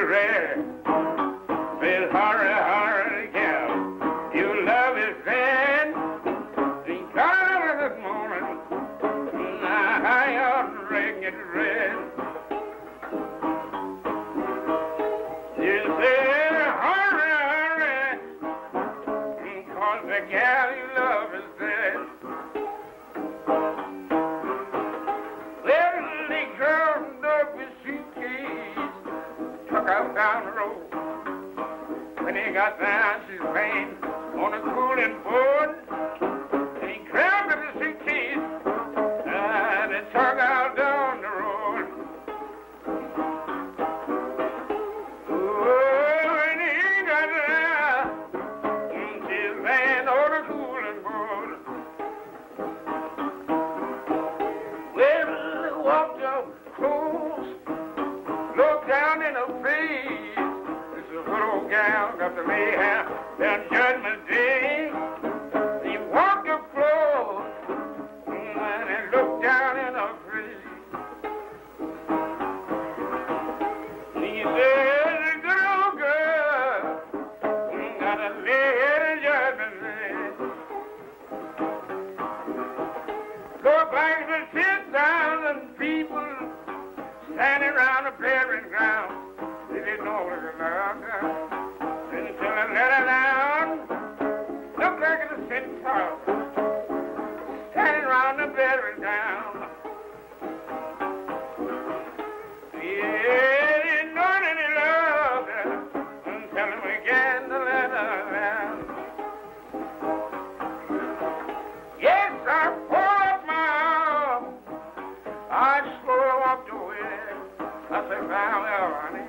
red. Says, hurry, hurry, gal, your love is dead. She got this morning, now you're ring it red. You say, hurry, hurry, 'cause the gal you love is dead. Well, the girl up his suitcase, took out down the road. When he got down, she's laying on a cooling board. And he grabbed up the suitcase and it took out down the road. Oh, and he got down, she's laying on a cooling board. Well, he walked up close, looked down in her face. Good old gal got to lay here on Judgment Day. He walked up close and he looked down in her face. He said, good old girl, got to lay here on Judgment Day. Look like the 10,000 people standing around the burying ground. They didn't know what it was about until I let her down. Looked like it was 10,000 standing around the burying ground. Yeah, they know that he loved her until he began to let her down. Yes, I pulled up my arm. I slowly walked away. I said, well, honey,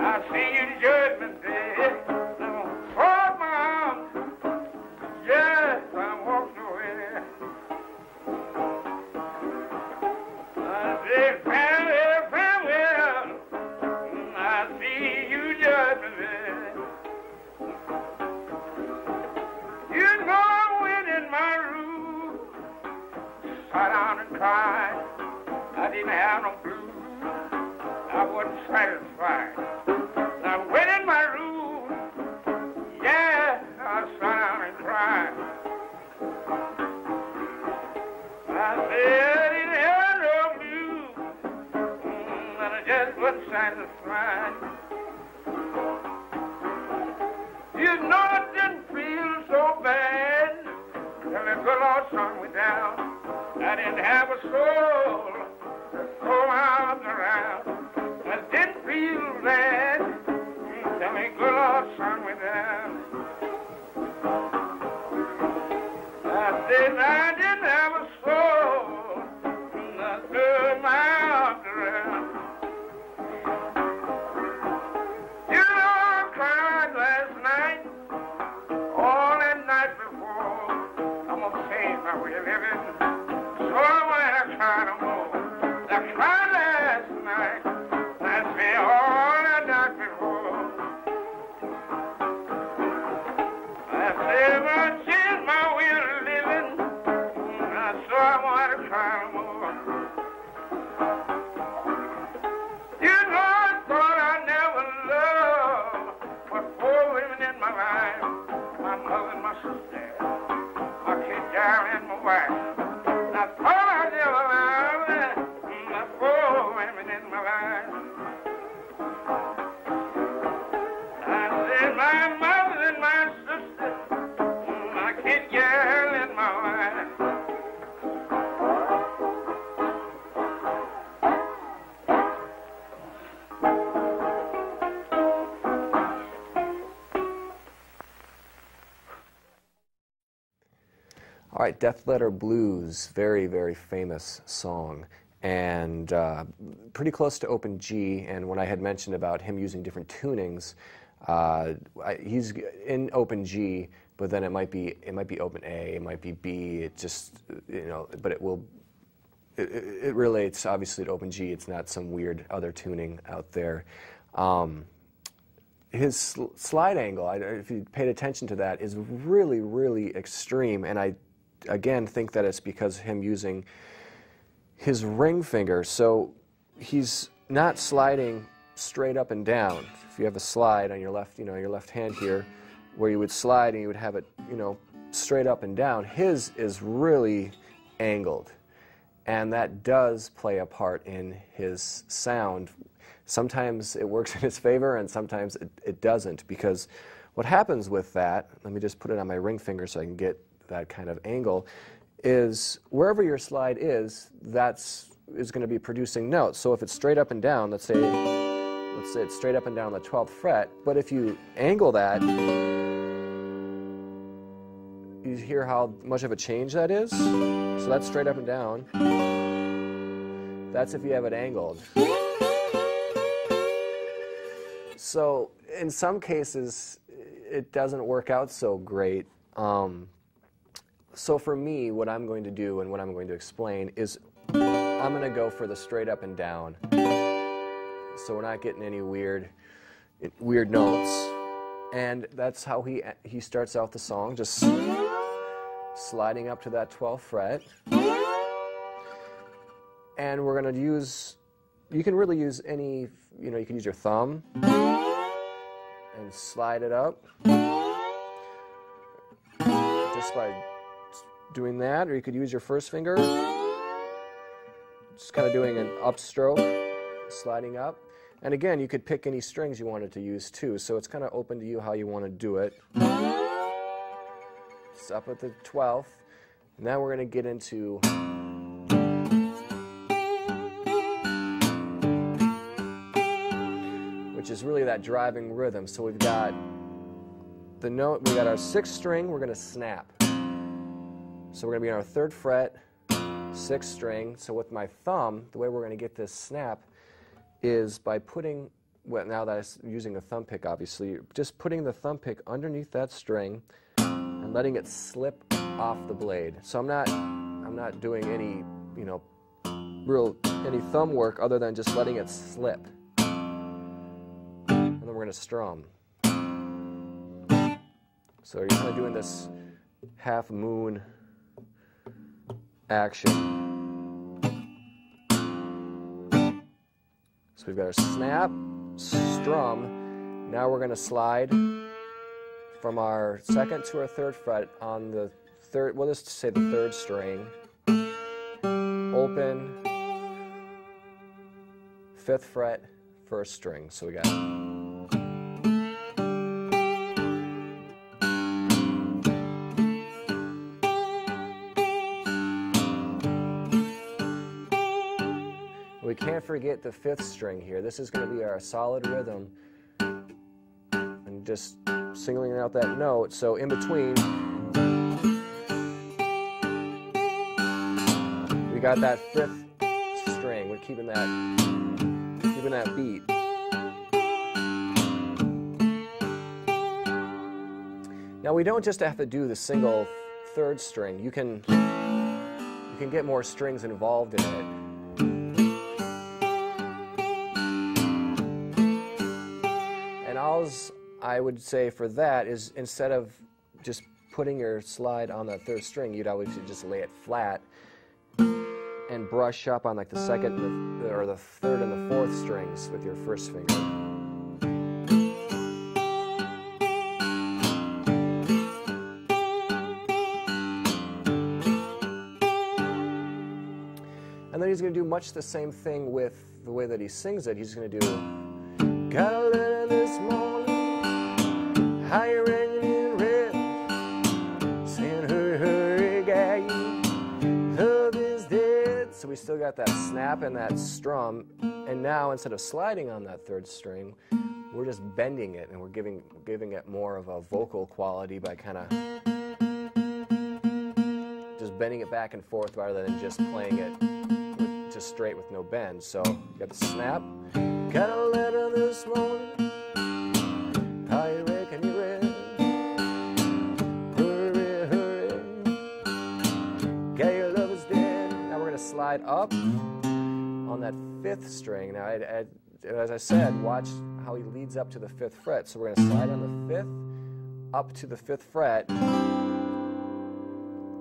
I see you Judgment Day. I'm for my arms. Yes, I walked away. I said, farewell, farewell. I see you Judgment Day. You know I went in my room, sat down and cried. I didn't have no blues. I wasn't satisfied. I went in my room, yeah, I sat down and cried. I said, it had no blues, and I just wasn't satisfied. You know it didn't feel so bad till the good Lord sung me down. I didn't have a soul to throw my arms around. I didn't feel bad till the good Lord sung me down. I said I didn't have a soul to throw my arms around. You know I cried last night, all that night before. I'm gonna change my way of living, so I won't cry no more. I cried last night. All I done before. I said, well, change my way of living, so I want to cry no more. You know, I thought I never loved but 4 women in my life. My mother and my sister, my kid, gal, and my wife. I thought I never loved but 4 women in my life. My mother and my sister, my kid girl and my wife. All right, Death Letter Blues, very, very famous song, and pretty close to open G. And when I had mentioned about him using different tunings, he's in open G, but then it might be open A, it might be B. It just, you know, but it relates obviously to open G. It's not some weird other tuning out there. His slide angle, if you paid attention to that, is really, really extreme, and I again think that it's because of him using his ring finger. So he's not sliding straight up and down. If you have a slide on your left, your left hand here, where you would slide and you would have it, straight up and down, his is really angled. And that does play a part in his sound. Sometimes it works in his favor and sometimes it doesn't, because what happens with that, let me just put it on my ring finger so I can get that kind of angle, is wherever your slide is going to be producing notes. So if it's straight up and down, let's say it's straight up and down on the 12th fret, but if you angle that, you hear how much of a change that is? So that's straight up and down. That's if you have it angled. So in some cases, it doesn't work out so great. So for me, what I'm going to do and what I'm going to explain is I'm going to go for the straight up and down. So we're not getting any weird notes. And that's how he starts out the song, just sliding up to that 12th fret. And we're going to use, you can really use any, you can use your thumb and slide it up just by doing that, or you could use your first finger, just kind of doing an upstroke, sliding up. And again, you could pick any strings you wanted to use too, so it's kind of open to you how you want to do it. It's up at the 12th. Now we're going to get into which is really that driving rhythm. So we've got the note, we got our 6th string, we're going to snap. So we're going to be on our 3rd fret, 6th string. So with my thumb, the way we're going to get this snap is by putting, well, now that I'm using a thumb pick, obviously, just putting the thumb pick underneath that string and letting it slip off the blade. So I'm not doing any, any thumb work other than just letting it slip. And then we're going to strum. So you're kind of doing this half moon action. So we've got our snap, strum. Now we're going to slide from our 2nd to our 3rd fret on the 3rd, we'll just say the 3rd string, open, 5th fret, 1st string. So we got we can't forget the 5th string here. This is going to be our solid rhythm. And just singling out that note. So in between, we got that 5th string. We're keeping that beat. Now we don't just have to do the single 3rd string. You can get more strings involved in it. I would say for that is, instead of just putting your slide on that 3rd string, you'd always just lay it flat and brush up on like the 2nd or the 3rd and the 4th strings with your 1st finger. And then he's going to do much the same thing with the way that he sings it. He's going to do, got a letter this morning, how you ringing in red, saying hurry, hurry, gal, love is dead. So we still got that snap and that strum, and now instead of sliding on that 3rd string, we're just bending it, and we're giving it more of a vocal quality by kind of just bending it back and forth rather than just playing it just straight with no bend. So you got the snap, got a letter this morning, how you reckon you read, hurry, hurry, gal, your love is dead. Now we're going to slide up on that 5th string. Now as I said, watch how he leads up to the 5th fret. So we're going to slide on the 5th up to the 5th fret,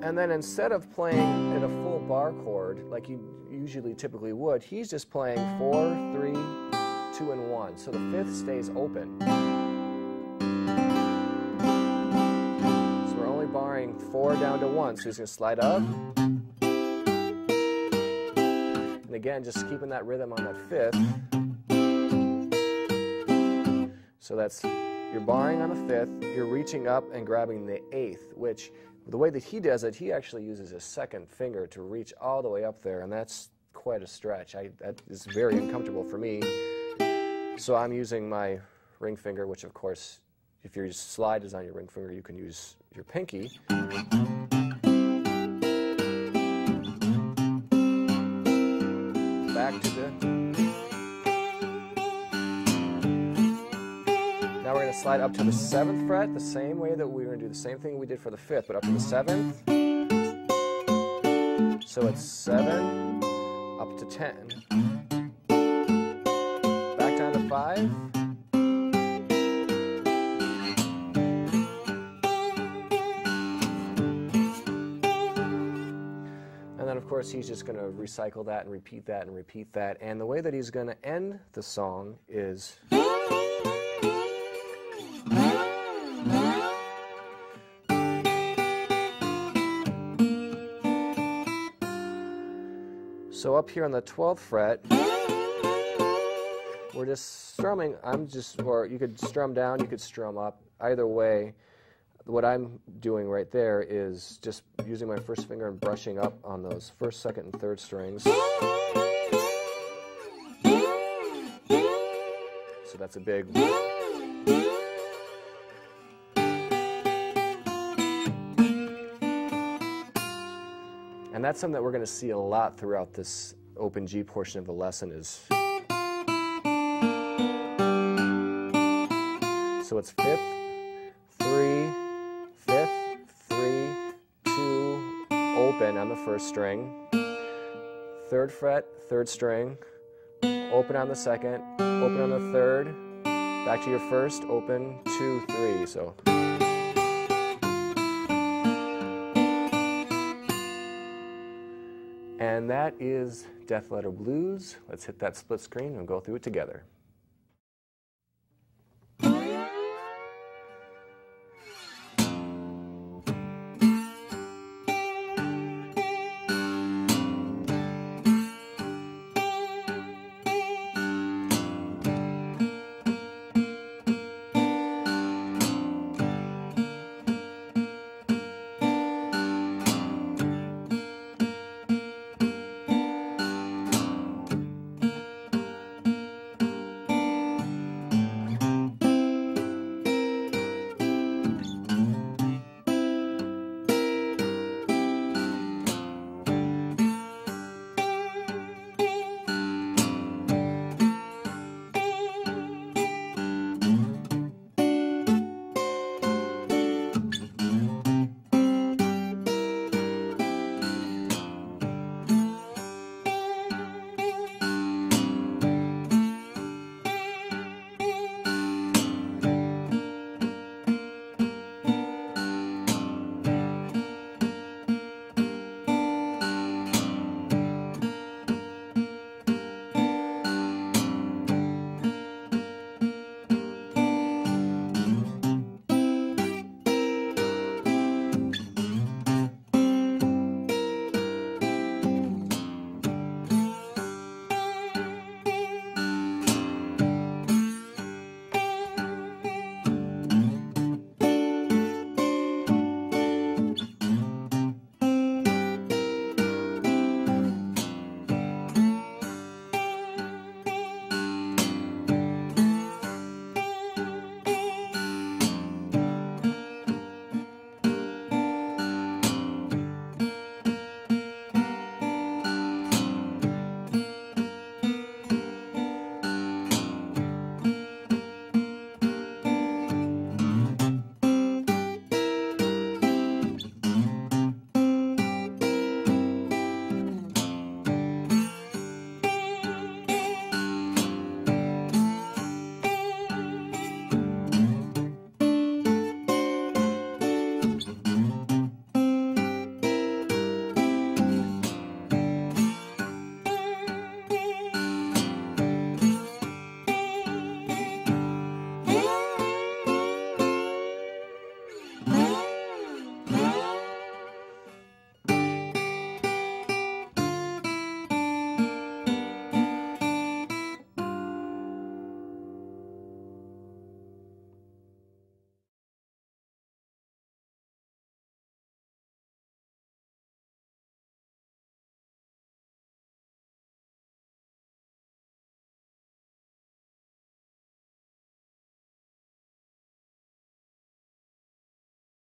and then instead of playing in a full bar chord like you usually typically would, he's just playing 4, 3, 2, and 1. so the fifth stays open. So we're only barring 4 down to 1, so he's going to slide up. And again, just keeping that rhythm on that fifth. So that's, you're barring on the fifth, you're reaching up and grabbing the eighth, which the way that he does it, he actually uses his second finger to reach all the way up there, and that's quite a stretch. That is very uncomfortable for me. So I'm using my ring finger, which of course, if your slide is on your ring finger, you can use your pinky. Back to the... Now we're going to slide up to the 7th fret, the same way that we're going to do the same thing we did for the 5th, but up to the 7th. So it's 7, up to 10. Back down to 5. And then, of course, he's just going to recycle that and repeat that and repeat that. And the way that he's going to end the song is... So up here on the 12th fret, we're just strumming. Or you could strum down, you could strum up. Either way, what I'm doing right there is just using my first finger and brushing up on those 1st, 2nd, and 3rd strings. So that's a big... And that's something that we're going to see a lot throughout this open G portion of the lesson is... So it's 5th, 3, 5th, 3, 2, open on the 1st string, 3rd fret, 3rd string, open on the 2nd, open on the 3rd, back to your 1st, open, 2, 3. So... And that is Death Letter Blues. Let's hit that split screen and go through it together.